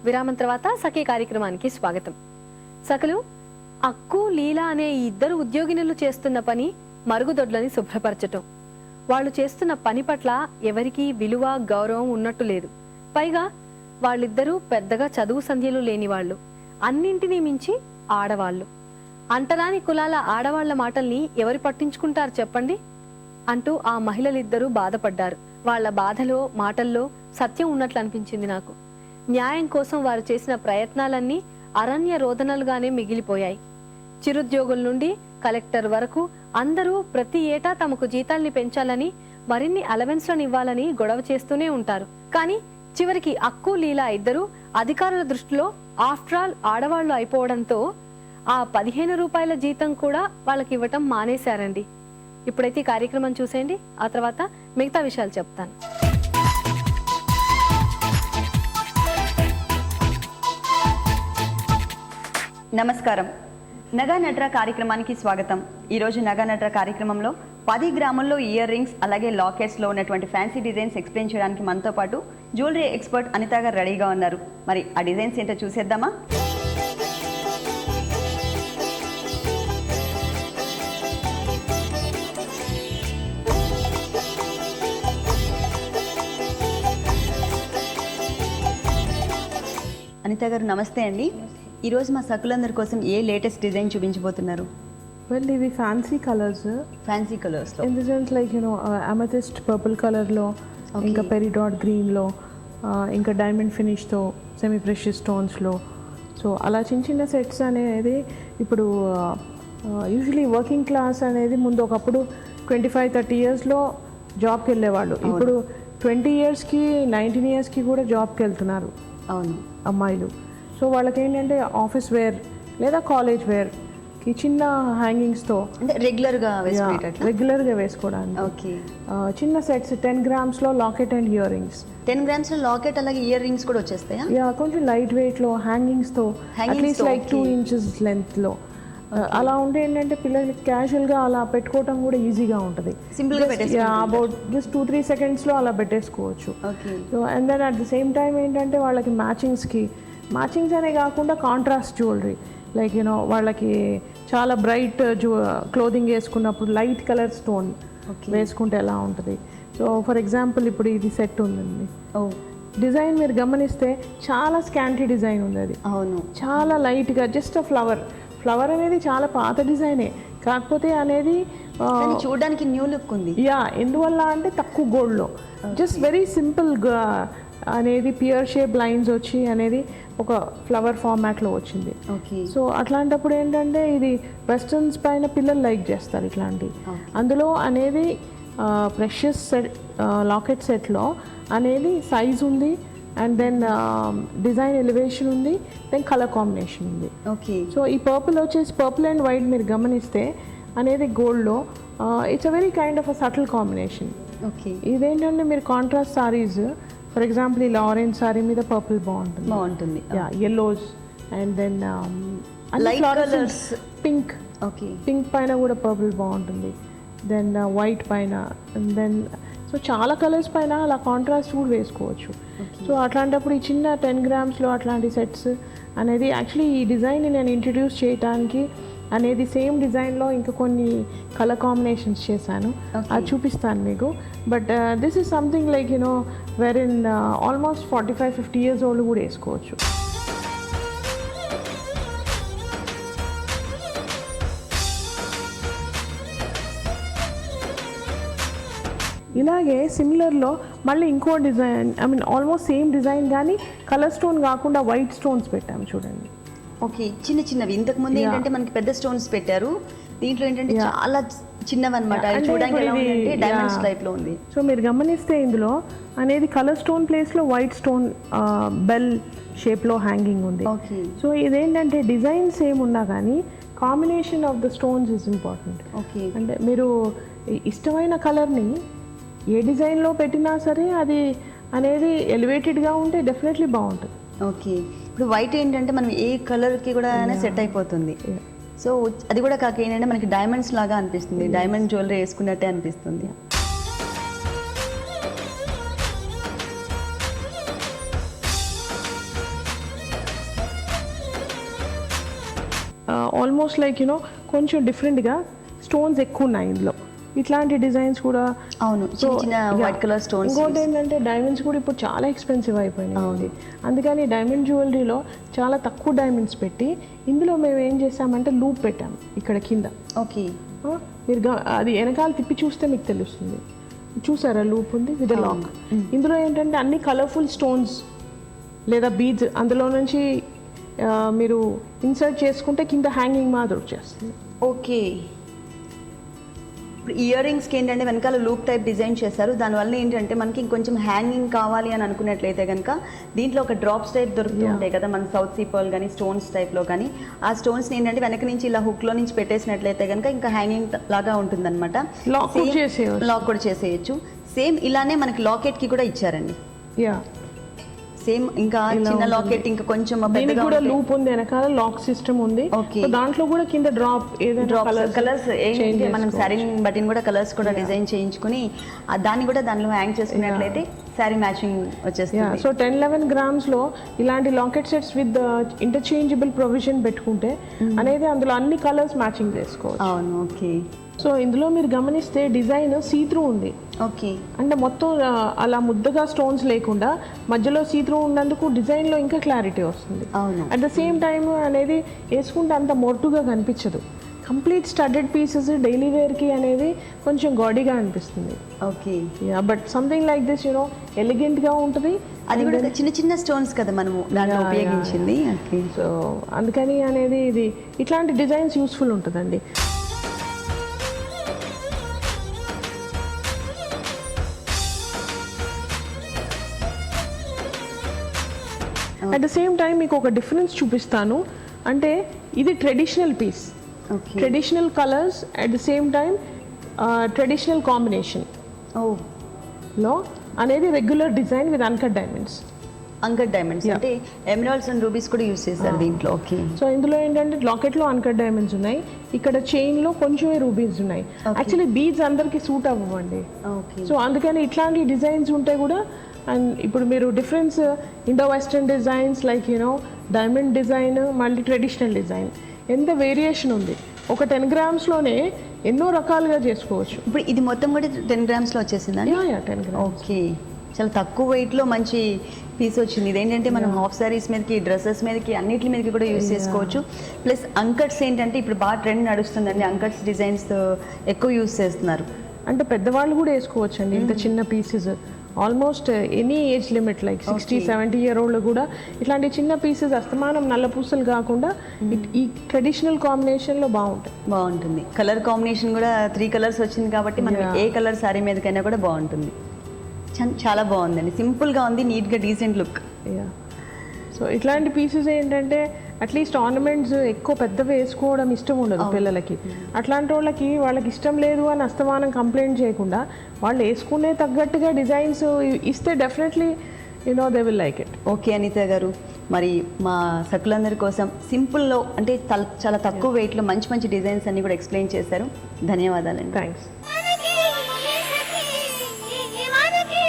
విరామం తర్వాత సఖీ కార్యక్రమానికి స్వాగతం. సఖలు, అక్కు లీలా అనే ఈ ఇద్దరు ఉద్యోగినులు చేస్తున్న పని మరుగుదొడ్లని శుభ్రపరచటం. వాళ్ళు చేస్తున్న పని పట్ల ఎవరికీ విలువ గౌరవం ఉన్నట్టు లేదు. పైగా వాళ్ళిద్దరూ పెద్దగా చదువు సంధ్యలు లేని వాళ్ళు, అన్నింటినీ మించి ఆడవాళ్ళు. అంటరాని కులాల ఆడవాళ్ల మాటల్ని ఎవరు పట్టించుకుంటారు చెప్పండి అంటూ ఆ మహిళలిద్దరూ బాధపడ్డారు. వాళ్ల బాధలో మాటల్లో సత్యం ఉన్నట్లు అనిపించింది నాకు. న్యాయం కోసం వారు చేసిన ప్రయత్నాలన్నీ అరణ్య రోదనలుగానే మిగిలిపోయాయి. చిరుద్యోగుల నుండి కలెక్టర్ వరకు అందరూ ప్రతి ఏటా తమకు జీతాల్ని పెంచాలని, మరిన్ని అలవెన్స్లను ఇవ్వాలని గొడవ చేస్తూనే ఉంటారు. కానీ చివరికి అక్కు లీలా ఇద్దరు అధికారుల దృష్టిలో ఆఫ్టర్ ఆల్ ఆడవాళ్లు అయిపోవడంతో ఆ 15 రూపాయల జీతం కూడా వాళ్ళకి ఇవ్వటం మానేశారండి. ఇప్పుడైతే ఈ కార్యక్రమం చూసేయండి, ఆ తర్వాత మిగతా విషయాలు చెప్తాను. నమస్కారం. నగా నట్రా కార్యక్రమానికి స్వాగతం. ఈరోజు నగా నట్రా కార్యక్రమంలో 10 గ్రాముల్లో ఇయర్ రింగ్స్ అలాగే లాకెట్స్లో ఉన్నటువంటి ఫ్యాన్సీ డిజైన్స్ ఎక్స్ప్లెయిన్ చేయడానికి మనతో పాటు జ్యువెలరీ ఎక్స్పర్ట్ అనిత గారు రెడీగా ఉన్నారు. మరి ఆ డిజైన్స్ ఏంటో చూసేద్దామా? అనిత గారు నమస్తే అండి. ఈరోజు మా సకులందరి కోసం ఏ లేటెస్ట్ డిజైన్ చూపించబోతున్నారు? వెల్, ఇవి ఫ్యాన్సీ కలర్స్. ఫ్యాన్సీ కలర్స్లో in the sense like amethyst purple కలర్లో, ఇంకా పెరిడాట్ గ్రీన్లో, ఇంకా డైమండ్ ఫినిష్తో, సెమీ ప్రెషియస్ స్టోన్స్లో. సో అలా చిన్న చిన్న సెట్స్ అనేది ఇప్పుడు యూజువలీ వర్కింగ్ క్లాస్ అనేది ముందు ఒకప్పుడు 25-30 ఇయర్స్లో జాబ్కి వెళ్ళేవాళ్ళు. ఇప్పుడు 20 ఇయర్స్కి 19 ఇయర్స్కి కూడా జాబ్కి వెళ్తున్నారు. అవును, అమ్మాయిలు. సో వాళ్ళకి ఏంటంటే ఆఫీస్ వేర్ లేదా కాలేజ్ వేర్కి చిన్న హ్యాంగింగ్స్తో అంటే రెగ్యులర్గా వేసుకోవడానికి ఓకే చిన్న సెట్స్ 10 గ్రామ్స్లో లాకెట్ అండ్ ఇయర్ రింగ్స్. 10 గ్రామ్స్లో లాకెట్ అలాగే ఇయర్ రింగ్స్ కూడా వచ్చేస్తాయా? యా, కొంచెం లైట్ వెయిట్లో హ్యాంగింగ్స్తో అట్లీస్ట్ లైక్ 2 ఇంచెస్ లెంత్లో అలా ఉంటే ఏంటంటే పిల్లలకి క్యాజువల్గా అలా పెట్టుకోవటం కూడా ఈజీగా ఉంటుంది. అబౌట్ జస్ట్ 2-3 సెకండ్స్లో అలా పెట్టేసుకోవచ్చు. So and then at the same time ఏంటంటే వాళ్ళకి మ్యాచింగ్స్ అనే కాకుండా కాంట్రాస్ట్ జ్యువెలరీ లైక్ వాళ్ళకి చాలా బ్రైట్ క్లోదింగ్ వేసుకున్నప్పుడు లైట్ కలర్ స్టోన్ వేసుకుంటే ఎలా ఉంటుంది. సో ఫర్ ఎగ్జాంపుల్ ఇప్పుడు ఇది సెట్ ఉందండి. డిజైన్ మీరు గమనిస్తే చాలా స్కాంటీ డిజైన్ ఉంది. అది అవును, చాలా లైట్గా జస్ట్ ఫ్లవర్ అనేది చాలా పాత డిజైనే, కాకపోతే అనేది చూడడానికి న్యూ లుక్ ఉంది. యా, ఎందువల్ల అంటే తక్కువ గోల్డ్లో జస్ట్ వెరీ సింపుల్గా అనేది పియర్ షేప్ లైన్స్ వచ్చి అనేది ఒక ఫ్లవర్ ఫార్మాట్లో వచ్చింది. సో అట్లాంటప్పుడు ఏంటంటే ఇది వెస్టర్న్స్ పైన పిల్లలు లైక్ చేస్తారు ఇట్లాంటివి. అందులో అనేది ప్రెషియస్ సెట్ లాకెట్ సెట్లో అనేది సైజ్ ఉంది, అండ్ దెన్ డిజైన్ ఎలివేషన్ ఉంది, దెన్ కలర్ కాంబినేషన్ ఉంది. ఓకే. సో ఈ పర్పుల్ వచ్చేసి పర్పుల్ అండ్ వైట్ మీరు గమనిస్తే అనేది గోల్డ్లో it's a very kind of a subtle combination. Okay. ఇదేంటంటే మీరు కాంట్రాస్ట్ సారీస్ ఫర్ ఎగ్జాంపుల్ ఇలా ఆరెంజ్ సారీ మీద పర్పుల్ బాగుంటుంది. Yeah, yellows and then pink. Okay. Pink పైన కూడా పర్పుల్ బాగుంటుంది, దెన్ వైట్ పైన, అండ్ దెన్ సో చాలా కలర్స్ పైన అలా కాంట్రాస్ట్ కూడా వేసుకోవచ్చు. సో అట్లాంటప్పుడు ఈ చిన్న 10 గ్రామ్స్లో అట్లాంటి సెట్స్ అనేది యాక్చువల్లీ ఈ డిజైన్ని నేను ఇంట్రడ్యూస్ చేయడానికి అనేది సేమ్ డిజైన్లో ఇంకా కొన్ని కలర్ కాంబినేషన్స్ చేశాను, అది చూపిస్తాను మీకు. But this is something like where in almost 45-50 years old కూడా వేసుకోవచ్చు. ఇలాగే సిమిలర్లో మళ్ళీ ఇంకో design, I mean almost same design కానీ కలర్ స్టోన్ కాకుండా వైట్ స్టోన్స్ పెట్టాము చూడండి. ఓకే, చిన్న చిన్నవి. ఇంతకు ముందు ఏంటంటే మనకి పెద్ద స్టోన్స్ పెట్టారు, దీంట్లో ఏంటంటే చాలా చిన్నవి అనమాట. డైమండ్స్ టైప్ లో ఉంది. సో మీరు గమనిస్తే ఇందులో అనేది కలర్ స్టోన్ ప్లేస్లో వైట్ స్టోన్ బెల్ షేప్లో హ్యాంగింగ్ ఉంది. సో ఇదేంటంటే డిజైన్ సేమ్ ఉన్నా కానీ combination of the stones is important. Okay. అంటే మీరు ఇష్టమైన కలర్ని ఏ డిజైన్లో పెట్టినా సరే అది అనేది ఎలివేటెడ్గా ఉంటే డెఫినెట్లీ బాగుంటుంది. ఓకే. ఇప్పుడు వైట్ ఏంటంటే మనం ఏ కలర్కి కూడా సెట్ అయిపోతుంది. సో అది కూడా కాక ఏంటంటే మనకి డైమండ్స్ లాగా అనిపిస్తుంది, డైమండ్ జ్యువెలరీ వేసుకున్నట్టే అనిపిస్తుంది. ఆల్మోస్ట్ లైక్ కొంచెం డిఫరెంట్గా స్టోన్స్ ఎక్కువ ఉన్నాయి ఇందులో. ఇట్లాంటి డిజైన్స్ కూడా అవును, చిన్న వైట్ కలర్ స్టోన్స్. ఇంకోటి ఏంటంటే డైమండ్స్ కూడా ఇప్పుడు చాలా ఎక్స్పెన్సివ్ అయిపోయినాయి. అందుకని డైమండ్ జ్యువెలరీలో చాలా తక్కువ డైమండ్స్ పెట్టి ఇందులో మేము ఏం చేసామంటే లూప్ పెట్టాము ఇక్కడ కింద. ఓకే, మీరు అది వెనకాల తిప్పి చూస్తే మీకు తెలుస్తుంది. చూసారా లూప్ ఉంది విత్ లాక్. ఇందులో ఏంటంటే అన్ని కలర్ఫుల్ స్టోన్స్ లేదా బీడ్స్ అందులో నుంచి మీరు ఇన్సర్ట్ చేసుకుంటే కింద హ్యాంగింగ్ మాదిరి వచ్చేస్తుంది. ఓకే, ఇప్పుడు ఇయర్ రింగ్స్కి ఏంటంటే వెనకాల లూప్ టైప్ డిజైన్ చేశారు. దానివల్ల ఏంటంటే మనకి ఇంకొంచెం హ్యాంగింగ్ కావాలి అని అనుకున్నట్లయితే కనుక దీంట్లో ఒక డ్రాప్స్ టైప్ దొరుకుతూ ఉంటాయి కదా మన సౌత్ సీ పర్ల్ కానీ స్టోన్స్ టైప్లో కానీ. ఆ స్టోన్స్ని ఏంటంటే వెనక నుంచి ఇలా హుక్లో నుంచి పెట్టేసినట్లయితే కనుక ఇంకా హ్యాంగింగ్ లాగా ఉంటుందన్నమాట. లాక్ కూడా చేసేయచ్చు. సేమ్ ఇలానే మనకి లాకెట్కి కూడా ఇచ్చారండి. సేమ్ ఇంకా చిన్న లాకెట్ ఇంకా కొంచెం దీనికి కూడా లూప్ ఉంది, వెనకాల లాక్ సిస్టమ్ ఉంది. దాంట్లో కూడా కింద డ్రాప్ కలర్స్ మనం శారీ బట్టిని కూడా కలర్స్ కూడా డిజైన్ చేయించుకుని దాన్ని కూడా దానిలో హ్యాంగ్ చేసుకున్నట్లయితే శారీ మ్యాచింగ్ వచ్చేస్తుంది. సో 10-11 grams లో ఇలాంటి locket sets with interchangeable provision పెట్టుకుంటే అనేది అందులో అన్ని కలర్స్ మ్యాచింగ్ చేసుకోవచ్చు. అవును, ఓకే. సో ఇందులో మీరు గమనిస్తే డిజైన్ సీత్రూ ఉంది. ఓకే, అంటే మొత్తం అలా ముద్దగా స్టోన్స్ లేకుండా మధ్యలో సీత్రూ ఉన్నందుకు డిజైన్లో ఇంకా క్లారిటీ వస్తుంది. అవును, అట్ ద సేమ్ టైమ్ అనేది వేసుకుంటే అంత మొట్టుగా కనిపించదు. కంప్లీట్ స్టడెడ్ పీసెస్ డైలీ వేర్కి అనేది కొంచెం గాడీగా అనిపిస్తుంది. Okay, but something like this ఎలిగెంట్గా ఉంటుంది. అది కూడా చిన్న చిన్న స్టోన్స్ కదా మనము దాంట్లో ఉపయోగించింది. సో అందుకని అనేది ఇది ఇట్లాంటి డిజైన్స్ యూస్ఫుల్ ఉంటుందండి. అట్ ద సేమ్ టైం మీకు ఒక డిఫరెన్స్ చూపిస్తాను. అంటే ఇది traditional piece, traditional colours, at the same time traditional combination లో అనేది regular design with uncut diamonds. Uncut diamonds అంటే ఎమరాల్డ్స్ అండ్ రూబీస్ కూడా యూస్ చేశారు దీంట్లో. ఓకే, సో ఇందులో ఏంటంటే లాకెట్లో అన్కట్ డైమండ్స్ ఉన్నాయి, ఇక్కడ చైన్లో కొంచెమే రూబీస్ ఉన్నాయి. యాక్చువల్లీ బీడ్స్ అందరికీ సూట్ అవ్వండి. సో అందుకని ఇట్లాంటి డిజైన్స్ ఉంటే కూడా. అండ్ ఇప్పుడు మీరు difference Indo western designs like diamond design మళ్ళీ ట్రెడిషనల్ డిజైన్ ఎంత వేరియేషన్ ఉంది. ఒక 10 grams-లోనే ఎన్నో రకాలుగా చేసుకోవచ్చు. ఇప్పుడు ఇది మొత్తం కూడా 10 grams-లో వచ్చేసిందండి. 10 grams. ఓకే, చాలా తక్కువ వెయిట్లో మంచి పీస్ వచ్చింది. ఇదేంటంటే మనం హాఫ్ సారీస్ మీదకి, డ్రెస్సెస్ మీదకి, అన్నిటి మీదకి కూడా యూస్ చేసుకోవచ్చు. ప్లస్ అంకట్స్ ఏంటంటే ఇప్పుడు బాగా ట్రెండ్ నడుస్తుందండి. అంకట్స్ డిజైన్స్ ఎక్కువ యూస్ చేస్తున్నారు. అంటే పెద్దవాళ్ళు కూడా వేసుకోవచ్చు అండి ఇంత చిన్న pieces. Almost any age limit like 60-70 year old కూడా ఇట్లాంటి చిన్న పీసెస్ అస్తమానం నల్ల పూసలు కాకుండా ఈ ట్రెడిషనల్ కాంబినేషన్లో బాగుంటుంది. కలర్ కాంబినేషన్ కూడా 3 colors వచ్చింది కాబట్టి మనం ఏ కలర్ సారీ మీదకైనా కూడా బాగుంటుంది. చాలా బాగుందండి, సింపుల్గా ఉంది, నీట్గా డీసెంట్ లుక్. సో ఇట్లాంటి పీసెస్ ఏంటంటే అట్లీస్ట్ ఆర్నమెంట్స్ ఎక్కువ పెద్దవి వేసుకోవడం ఇష్టం ఉండదు పిల్లలకి. అట్లాంటి వాళ్ళకి ఇష్టం లేదు అని అస్తమానం కంప్లైంట్ చేయకుండా వాళ్ళు వేసుకునే తగ్గట్టుగా డిజైన్స్ ఇస్తే definitely they will like it. Okay Anitha గారు, మరి మా సకులందరి కోసం సింపుల్లో అంటే చాలా తక్కువ వెయిట్లో మంచి మంచి డిజైన్స్ అన్ని కూడా ఎక్స్ప్లెయిన్ చేశారు. ధన్యవాదాలండి. థ్యాంక్స్.